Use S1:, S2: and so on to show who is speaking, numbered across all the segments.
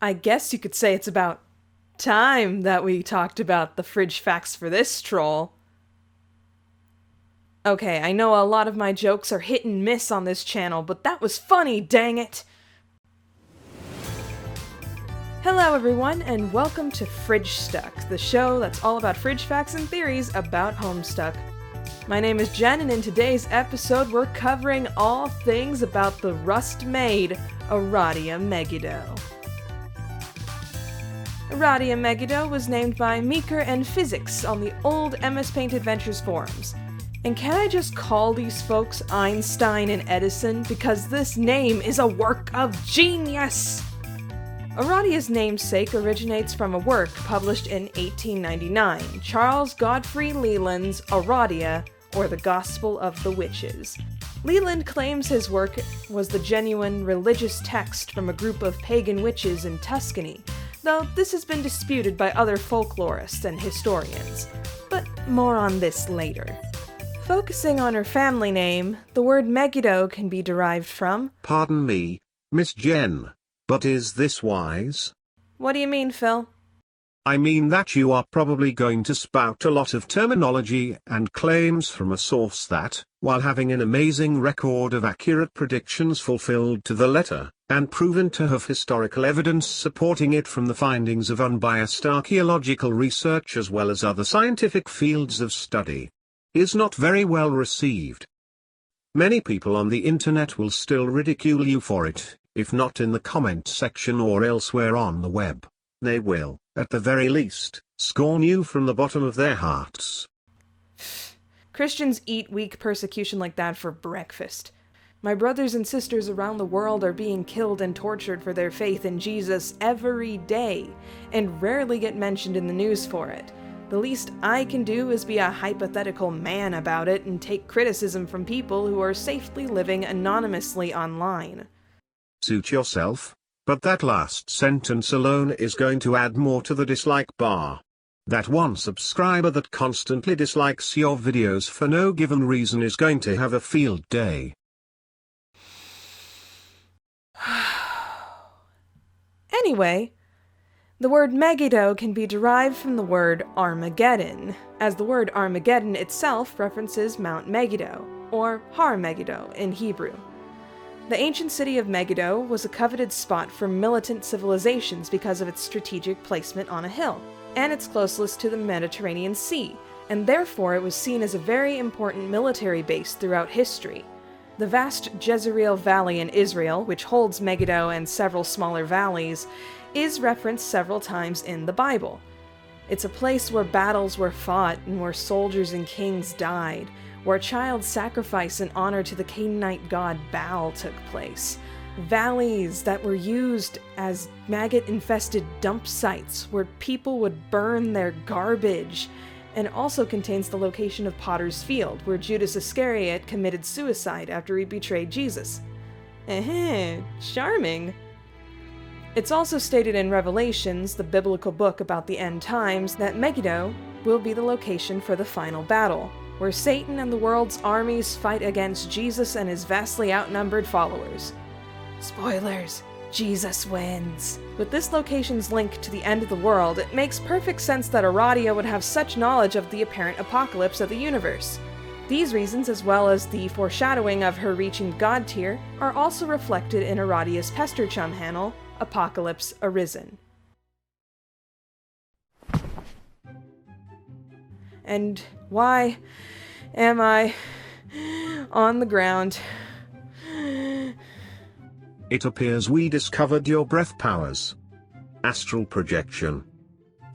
S1: I guess you could say it's about time that we talked about the fridge facts for this troll. Okay, I know a lot of my jokes are hit and miss on this channel, but that was funny, dang it! Hello everyone, and welcome to Fridgestuck, the show that's all about fridge facts and theories about Homestuck. My name is Jen, and in today's episode we're covering all things about the rust-made Aradia Megido. Aradia Megido was named by Meeker and Physics on the old MS Paint Adventures forums. And can I just call these folks Einstein and Edison, because this name is a work of genius! Aradia's namesake originates from a work published in 1899, Charles Godfrey Leland's Aradia, or the Gospel of the Witches. Leland claims his work was the genuine religious text from a group of pagan witches in Tuscany, though this has been disputed by other folklorists and historians. But more on this later. Focusing on her family name, the word Megido can be derived from...
S2: Pardon me, Miss Jen, but is this wise?
S1: What do you mean, Phil?
S2: I mean that you are probably going to spout a lot of terminology and claims from a source that, while having an amazing record of accurate predictions fulfilled to the letter, and proven to have historical evidence supporting it from the findings of unbiased archaeological research as well as other scientific fields of study, is not very well received. Many people on the internet will still ridicule you for it, if not in the comment section or elsewhere on the web. They will, at the very least, scorn you from the bottom of their hearts.
S1: Christians eat weak persecution like that for breakfast. My brothers and sisters around the world are being killed and tortured for their faith in Jesus every day, and rarely get mentioned in the news for it. The least I can do is be a hypothetical man about it and take criticism from people who are safely living anonymously online.
S2: Suit yourself, but that last sentence alone is going to add more to the dislike bar. That one subscriber that constantly dislikes your videos for no given reason is going to have a field day.
S1: Anyway, the word Megido can be derived from the word Armageddon, as the word Armageddon itself references Mount Megido, or Har Megido in Hebrew. The ancient city of Megido was a coveted spot for militant civilizations because of its strategic placement on a hill, and its closeness to the Mediterranean Sea, and therefore it was seen as a very important military base throughout history. The vast Jezreel Valley in Israel, which holds Megido and several smaller valleys, is referenced several times in the Bible. It's a place where battles were fought and where soldiers and kings died, where child sacrifice in honor to the Canaanite god Baal took place. Valleys that were used as maggot-infested dump sites where people would burn their garbage, and also contains the location of Potter's Field, where Judas Iscariot committed suicide after he betrayed Jesus. Charming. It's also stated in Revelations, the biblical book about the end times, that Megido will be the location for the final battle, where Satan and the world's armies fight against Jesus and his vastly outnumbered followers. Spoilers, Jesus wins. With this location's link to the end of the world, it makes perfect sense that Aradia would have such knowledge of the apparent apocalypse of the universe. These reasons, as well as the foreshadowing of her reaching God tier, are also reflected in Aradia's Pester Chum handle, Apocalypse Arisen. And why am I on the ground?
S2: It appears we discovered your breath powers. Astral projection.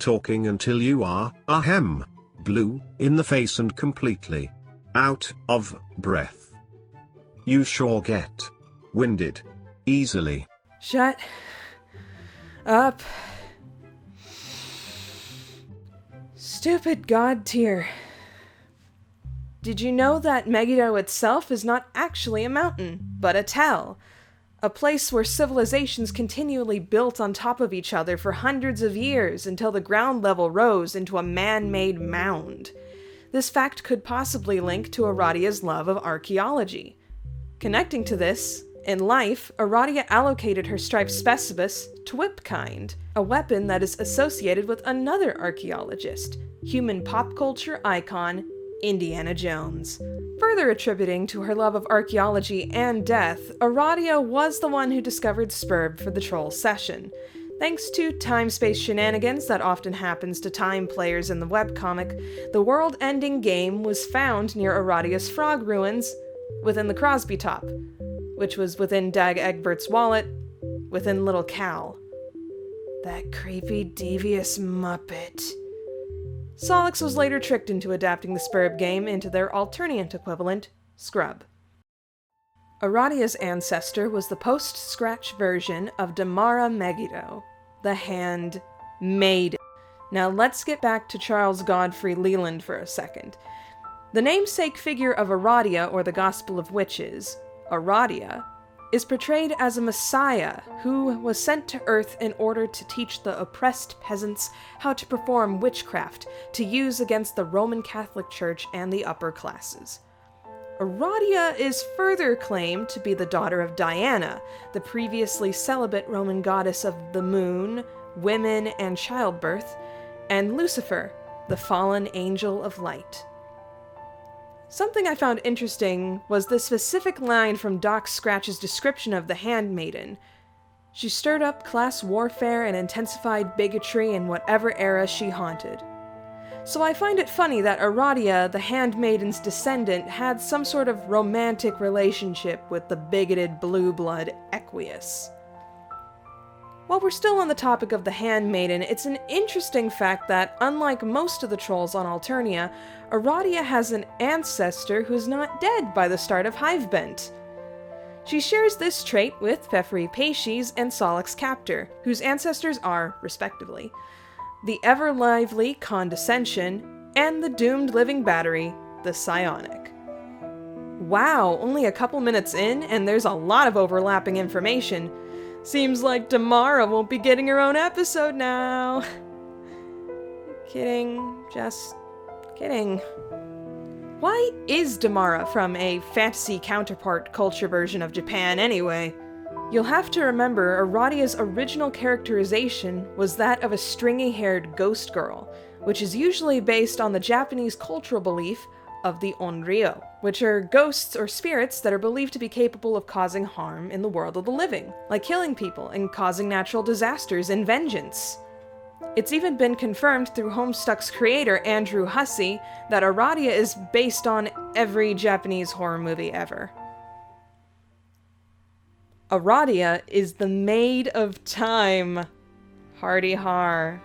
S2: Talking until you are, blue in the face and completely out of breath. You sure get winded easily.
S1: Shut up. Stupid god tier. Did you know that Megido itself is not actually a mountain, but a tell? A place where civilizations continually built on top of each other for hundreds of years until the ground level rose into a man-made mound. This fact could possibly link to Aradia's love of archaeology. Connecting to this, In life, Aradia allocated her striped specibus to whipkind, a weapon that is associated with another archaeologist, human pop culture icon Indiana Jones. Further attributing to her love of archaeology and death, Aradia was the one who discovered Spurb for the troll session. Thanks to time-space shenanigans that often happens to time players in the webcomic, the world-ending game was found near Aradia's frog ruins within the Crosby Top, which was within Dag Egbert's wallet, within Little Cal. That creepy, devious Muppet. Solix was later tricked into adapting the Spurb game into their alternate equivalent, Scrub. Aradia's ancestor was the post-scratch version of Damara Megido, the Handmaiden. Now let's get back to Charles Godfrey Leland for a second. The namesake figure of Aradia, or the Gospel of Witches, Aradia, is portrayed as a messiah who was sent to Earth in order to teach the oppressed peasants how to perform witchcraft to use against the Roman Catholic Church and the upper classes. Aradia is further claimed to be the daughter of Diana, the previously celibate Roman goddess of the moon, women, and childbirth, and Lucifer, the fallen angel of light. Something I found interesting was the specific line from Doc Scratch's description of the Handmaiden. She stirred up class warfare and intensified bigotry in whatever era she haunted. So I find it funny that Aradia, the Handmaiden's descendant, had some sort of romantic relationship with the bigoted blue blood Equius. While we're still on the topic of the Handmaiden, it's an interesting fact that, unlike most of the trolls on Alternia, Aradia has an ancestor who's not dead by the start of Hivebent. She shares this trait with Fefri Paces and Solix Captor, whose ancestors are, respectively, the ever-lively Condescension and the doomed living battery, the Psionic. Wow, only a couple minutes in, and there's a lot of overlapping information. Seems like Damara won't be getting her own episode now. Kidding, just kidding. Why is Damara from a fantasy counterpart culture version of Japan anyway? You'll have to remember Aradia's original characterization was that of a stringy-haired ghost girl, which is usually based on the Japanese cultural belief of the Onryo, which are ghosts or spirits that are believed to be capable of causing harm in the world of the living, like killing people and causing natural disasters and vengeance. It's even been confirmed through Homestuck's creator, Andrew Hussey, that Aradia is based on every Japanese horror movie ever. Aradia is the Maid of Time. Hardy har.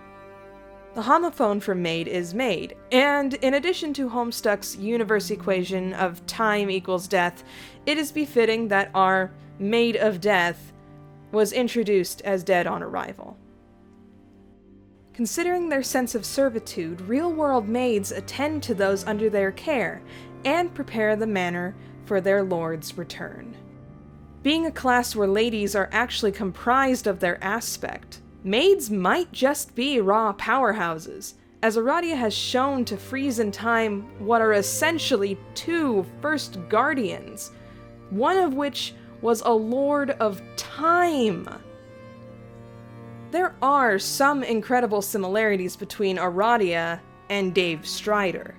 S1: The homophone for maid is maid, and in addition to Homestuck's universe equation of time equals death, it is befitting that our Maid of Death was introduced as dead on arrival. Considering their sense of servitude, real-world maids attend to those under their care and prepare the manor for their lord's return. Being a class where ladies are actually comprised of their aspect, maids might just be raw powerhouses, as Aradia has shown to freeze in time what are essentially two first guardians, one of which was a Lord of Time. There are some incredible similarities between Aradia and Dave Strider.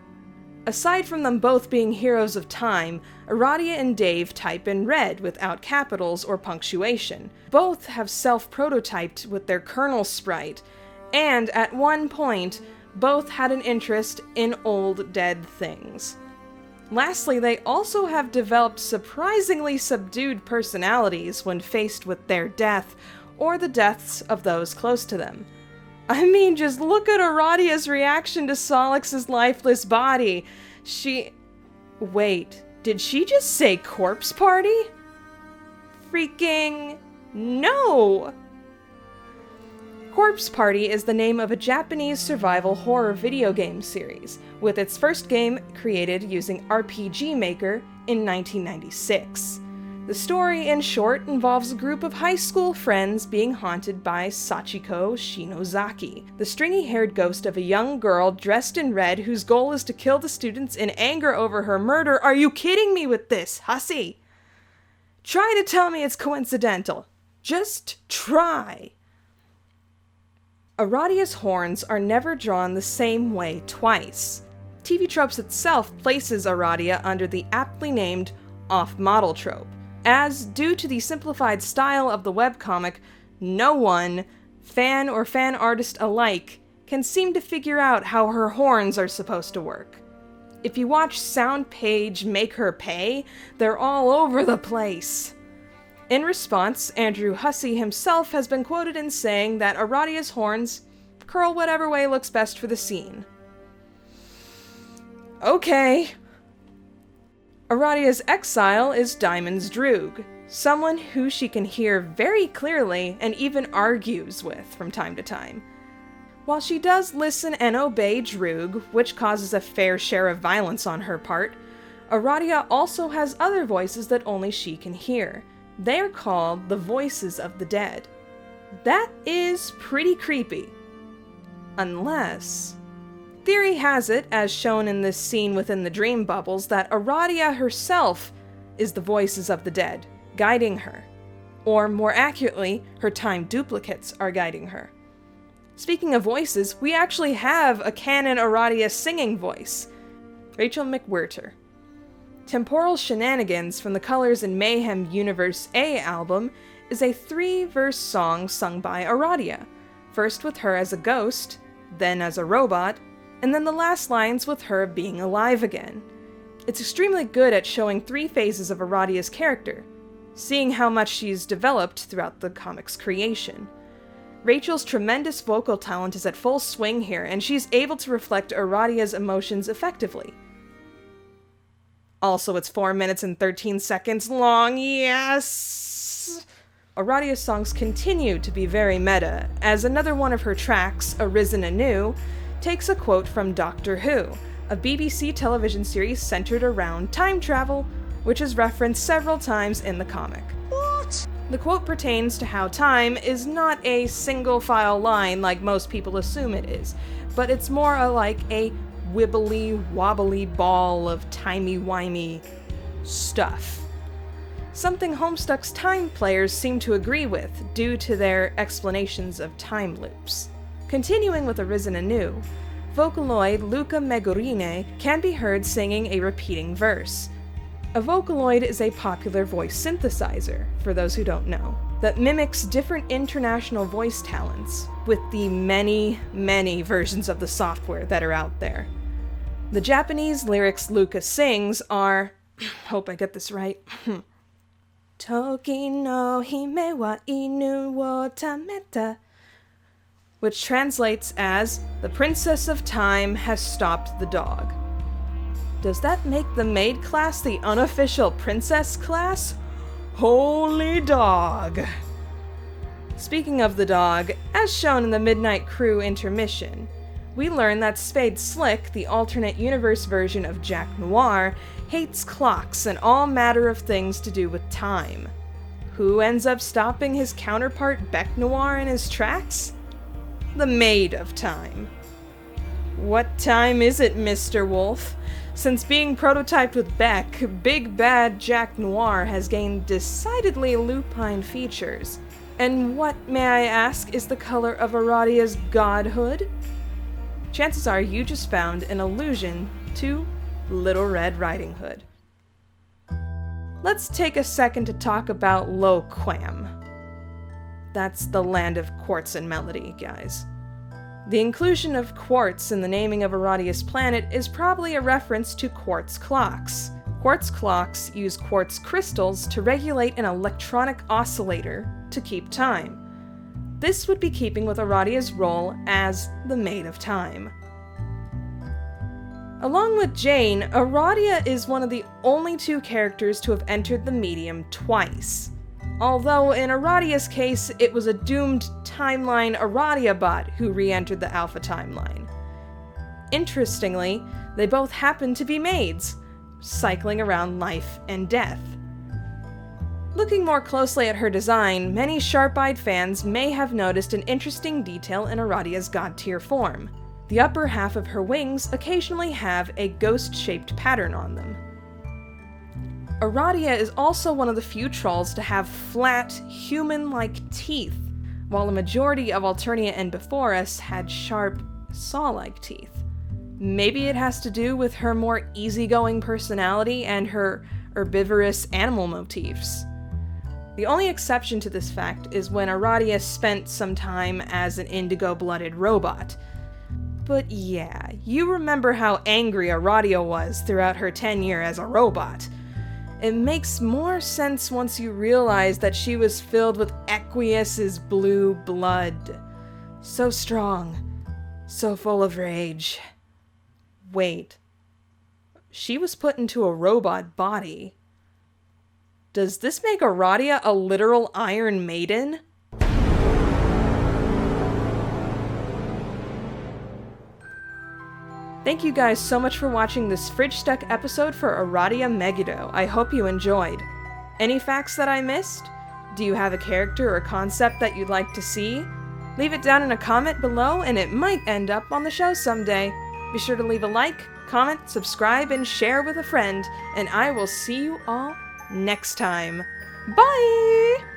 S1: Aside from them both being heroes of time, Aradia and Dave type in red without capitals or punctuation. Both have self-prototyped with their kernel sprite, and at one point, both had an interest in old dead things. Lastly, they also have developed surprisingly subdued personalities when faced with their death or the deaths of those close to them. I mean, just look at Aradia's reaction to Solix's lifeless body. Wait, did she just say corpse party? Freaking no! Corpse Party is the name of a Japanese survival horror video game series, with its first game created using RPG Maker in 1996. The story, in short, involves a group of high school friends being haunted by Sachiko Shinozaki, the stringy-haired ghost of a young girl dressed in red whose goal is to kill the students in anger over her murder. Are you kidding me with this, Hussey? Try to tell me it's coincidental. Just try. Aradia's horns are never drawn the same way twice. TV Tropes itself places Aradia under the aptly named off-model trope, as due to the simplified style of the webcomic, no one, fan or fan artist alike, can seem to figure out how her horns are supposed to work. If you watch Sound Page Make Her Pay, they're all over the place. In response, Andrew Hussey himself has been quoted in saying that Aradia's horns curl whatever way looks best for the scene. Okay. Aradia's exile is Diamond's Droog, someone who she can hear very clearly and even argues with from time to time. While she does listen and obey Droog, which causes a fair share of violence on her part, Aradia also has other voices that only she can hear. They are called the voices of the dead. That is pretty creepy. Unless... Theory has it, as shown in this scene within the dream bubbles, that Aradia herself is the voices of the dead, guiding her. Or, more accurately, her time duplicates are guiding her. Speaking of voices, we actually have a canon Aradia singing voice, Rachel McWhirter. Temporal Shenanigans from the Colors in Mayhem Universe A album is a 3-verse song sung by Aradia, first with her as a ghost, then as a robot, and then the last lines with her being alive again. It's extremely good at showing 3 phases of Aradia's character, seeing how much she's developed throughout the comic's creation. Rachel's tremendous vocal talent is at full swing here, and she's able to reflect Aradia's emotions effectively. Also, it's 4 minutes and 13 seconds long, yes! Aradia's songs continue to be very meta, as another one of her tracks, Arisen Anew, takes a quote from Doctor Who, a BBC television series centered around time travel, which is referenced several times in the comic. What? The quote pertains to how time is not a single-file line like most people assume it is, but it's more like a wibbly-wobbly ball of timey-wimey stuff. Something Homestuck's time players seem to agree with, due to their explanations of time loops. Continuing with Arisen Anew, Vocaloid Luca Megorine can be heard singing a repeating verse. A Vocaloid is a popular voice synthesizer, for those who don't know, that mimics different international voice talents, with the many, many versions of the software that are out there. The Japanese lyrics Luca sings are, hope I get this right, Toki no hime wa inu wo tameta, which translates as, the Princess of Time has stopped the dog. Does that make the maid class the unofficial princess class? Holy dog! Speaking of the dog, as shown in the Midnight Crew intermission, we learn that Spade Slick, the alternate universe version of Jack Noir, hates clocks and all matter of things to do with time. Who ends up stopping his counterpart Beck Noir in his tracks? The Maid of Time. What time is it, Mr. Wolf? Since being prototyped with Beck, Big Bad Jack Noir has gained decidedly lupine features. And what, may I ask, is the color of Aradia's godhood? Chances are you just found an allusion to Little Red Riding Hood. Let's take a second to talk about Loquam. That's the land of quartz and melody, guys. The inclusion of quartz in the naming of Aradia's planet is probably a reference to quartz clocks. Quartz clocks use quartz crystals to regulate an electronic oscillator to keep time. This would be keeping with Aradia's role as the Maid of Time. Along with Jane, Aradia is one of the only 2 characters to have entered the medium twice. Although in Aradia's case, it was a doomed timeline Aradia bot who re-entered the Alpha timeline. Interestingly, they both happen to be maids, cycling around life and death. Looking more closely at her design, many sharp-eyed fans may have noticed an interesting detail in Aradia's god-tier form. The upper half of her wings occasionally have a ghost-shaped pattern on them. Aradia is also one of the few trolls to have flat, human-like teeth, while the majority of Alternia and before us had sharp, saw-like teeth. Maybe it has to do with her more easygoing personality and her herbivorous animal motifs. The only exception to this fact is when Aradia spent some time as an indigo-blooded robot. But yeah, you remember how angry Aradia was throughout her tenure as a robot. It makes more sense once you realize that she was filled with Equius's blue blood. So strong, so full of rage. Wait, she was put into a robot body. Does this make Aradia a literal Iron Maiden? Thank you guys so much for watching this Fridgestuck episode for Aradia Megido. I hope you enjoyed. Any facts that I missed? Do you have a character or concept that you'd like to see? Leave it down in a comment below and it might end up on the show someday. Be sure to leave a like, comment, subscribe, and share with a friend, and I will see you all next time. Bye!